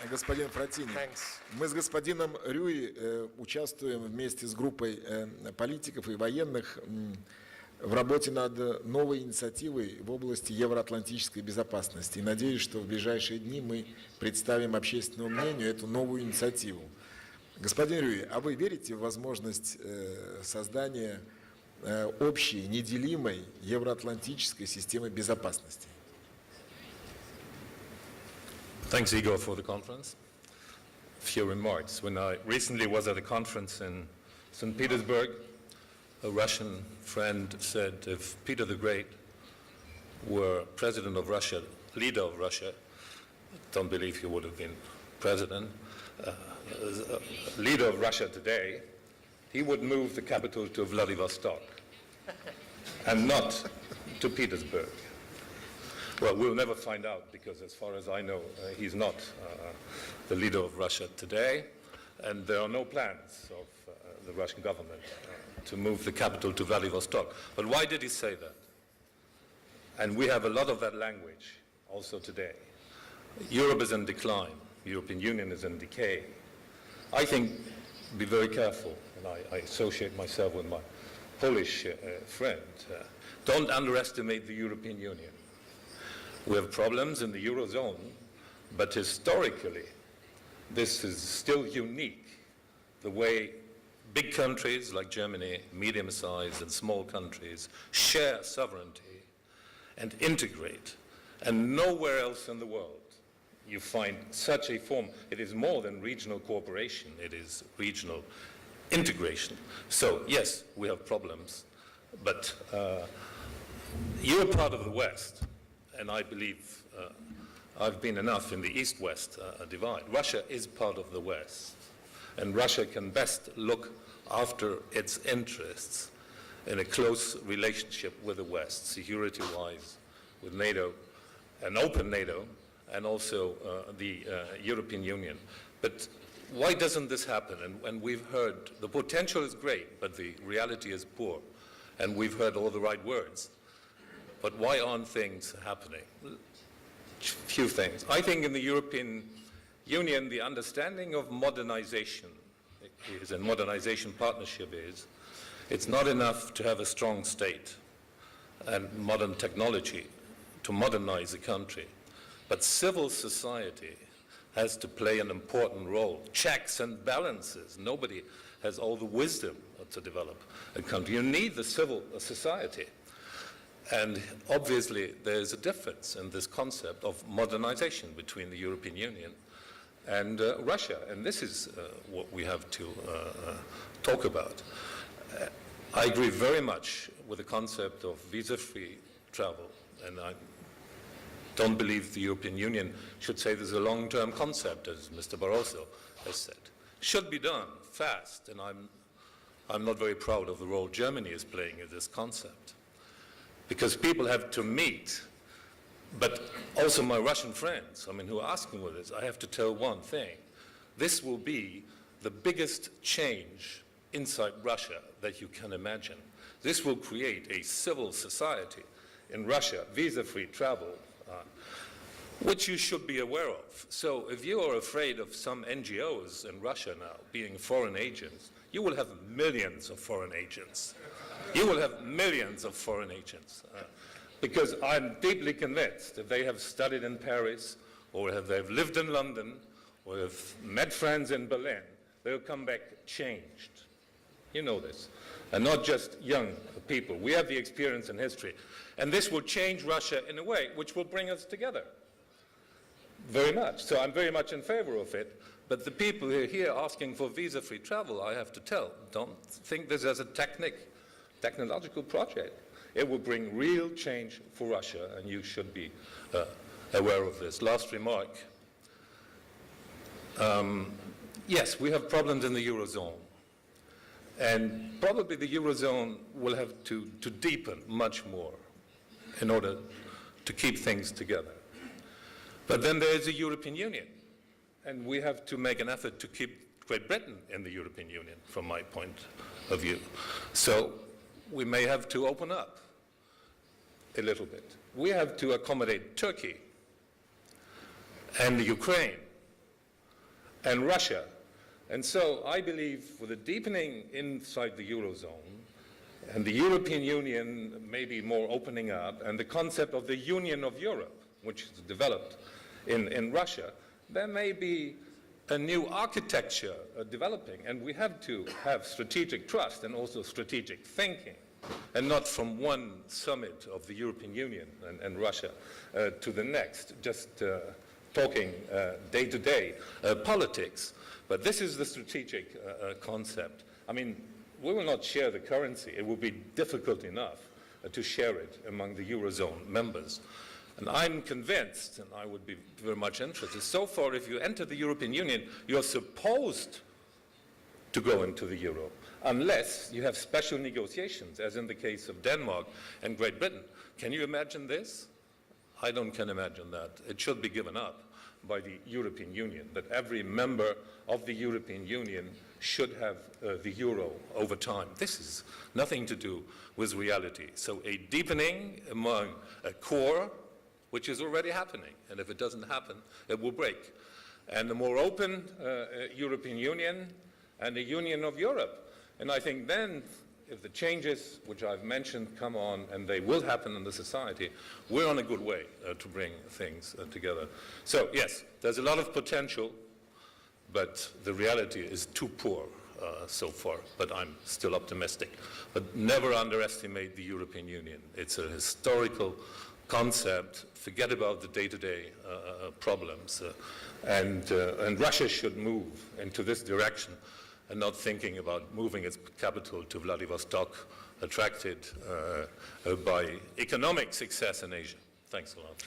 господин Фратини. Мы с господином Рюи участвуем вместе с группой политиков и военных в работе над новой инициативой в области евроатлантической безопасности. И надеюсь, что в ближайшие дни мы представим общественному мнению эту новую инициативу. Господин Рюи, а вы верите в возможность создания общей, неделимой евроатлантической системы безопасности? Thanks, Igor, for the conference. A few remarks. When I recently was at a conference in St. Petersburg, a Russian friend said if Peter the Great were president of Russia, leader of Russia, don't believe he would have been president, leader of Russia today, he would move the capital to Vladivostok and not to Petersburg. Well, we'll never find out because as far as I know, he's not the leader of Russia today, and there are no plans of the Russian government to move the capital to Vladivostok. But why did he say that? And we have a lot of that language also today. Europe is in decline. The European Union is in decay. I think be very careful, and I associate myself with my Polish friend. Don't underestimate the European Union. We have problems in the Eurozone, but historically, this is still unique, the way big countries like Germany, medium-sized and small countries, share sovereignty and integrate. And nowhere else in the world you find such a form. It is more than regional cooperation, it is regional integration. So, yes, we have problems, but you're part of the West. And I believe I've been enough in the East-West divide. Russia is part of the West, and Russia can best look after its interests in a close relationship with the West, security-wise, with NATO, an open NATO, and also the European Union. But why doesn't this happen? And we've heard the potential is great, but the reality is poor, and we've heard all the right words. But why aren't things happening? Few things. I think in the European Union, the understanding of modernization is, and modernization partnership is, it's not enough to have a strong state and modern technology to modernize a country. But civil society has to play an important role. Checks and balances. Nobody has all the wisdom to develop a country. You need the civil society. And obviously, there's a difference in this concept of modernization between the European Union and Russia. And this is what we have to talk about. I agree very much with the concept of visa-free travel. And I don't believe the European Union should say this is a long-term concept, as Mr. Barroso has said. Should be done fast. And I'm not very proud of the role Germany is playing in this concept. Because people have to meet, but also my Russian friends, who are asking with this, I have to tell one thing. This will be the biggest change inside Russia that you can imagine. This will create a civil society in Russia, visa-free travel, which you should be aware of. So if you are afraid of some NGOs in Russia now being foreign agents, you will have millions of foreign agents. You will have millions of foreign agents. Because I'm deeply convinced if they have studied in Paris, or if they've lived in London, or have met friends in Berlin, they'll come back changed. You know this. And not just young people. We have the experience in history. And this will change Russia in a way which will bring us together. Very much. So I'm very much in favor of it. But the people who are here asking for visa-free travel, I have to tell, don't think this as a technological project. It will bring real change for Russia, and you should be aware of this. Last remark. Yes, we have problems in the Eurozone. And probably the Eurozone will have to deepen much more in order to keep things together. But then there is a European Union, and we have to make an effort to keep Great Britain in the European Union, from my point of view. So we may have to open up a little bit. We have to accommodate Turkey and Ukraine and Russia. And so I believe with a deepening inside the Eurozone, and the European Union maybe more opening up, and the concept of the Union of Europe, which is developed in Russia, there may be a new architecture developing, and we have to have strategic trust and also strategic thinking, and not from one summit of the European Union and Russia to the next, just talking day-to-day politics. But this is the strategic concept. I mean, we will not share the currency. It will be difficult enough to share it among the Eurozone members. And I'm convinced, and I would be very much interested, so far if you enter the European Union, you're supposed to go into the Euro, unless you have special negotiations, as in the case of Denmark and Great Britain. Can you imagine this? I can imagine that. It should be given up by the European Union, that every member of the European Union should have the Euro over time. This is nothing to do with reality. So a deepening among a core, which is already happening, and if it doesn't happen, it will break. And a more open European Union and a Union of Europe. And I think then, if the changes which I've mentioned come on, and they will happen in the society, we're on a good way to bring things together. So yes, there's a lot of potential, but the reality is too poor so far, but I'm still optimistic. But never underestimate the European Union. It's a historical concept. Forget about the day-to-day problems. And Russia should move into this direction and not thinking about moving its capital to Vladivostok, attracted by economic success in Asia. Thanks a lot.